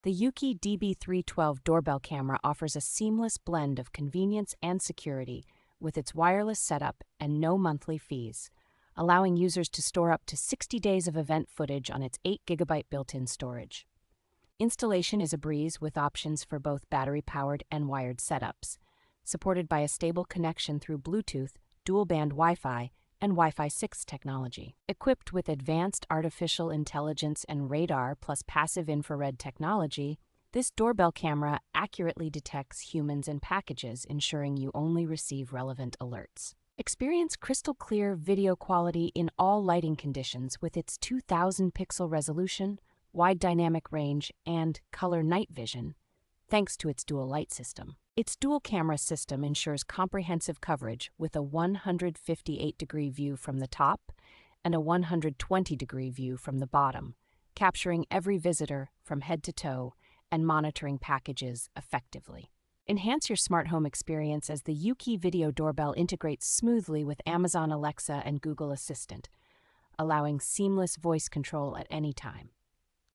The youkey DB312 Doorbell Camera offers a seamless blend of convenience and security with its wireless setup and no monthly fees, allowing users to store up to 60 days of event footage on its 8 GB built-in storage. Installation is a breeze with options for both battery-powered and wired setups, supported by a stable connection through Bluetooth, dual-band Wi-Fi, and Wi-Fi 6 technology. Equipped with advanced artificial intelligence and radar plus passive infrared technology, this doorbell camera accurately detects humans and packages, ensuring you only receive relevant alerts. Experience crystal clear video quality in all lighting conditions with its 2000-pixel resolution, wide dynamic range, and color night vision, thanks to its dual light system. Its dual camera system ensures comprehensive coverage with a 158-degree view from the top and a 120-degree view from the bottom, capturing every visitor from head to toe and monitoring packages effectively. Enhance your smart home experience as the youkey Video Doorbell integrates smoothly with Amazon Alexa and Google Assistant, allowing seamless voice control at any time.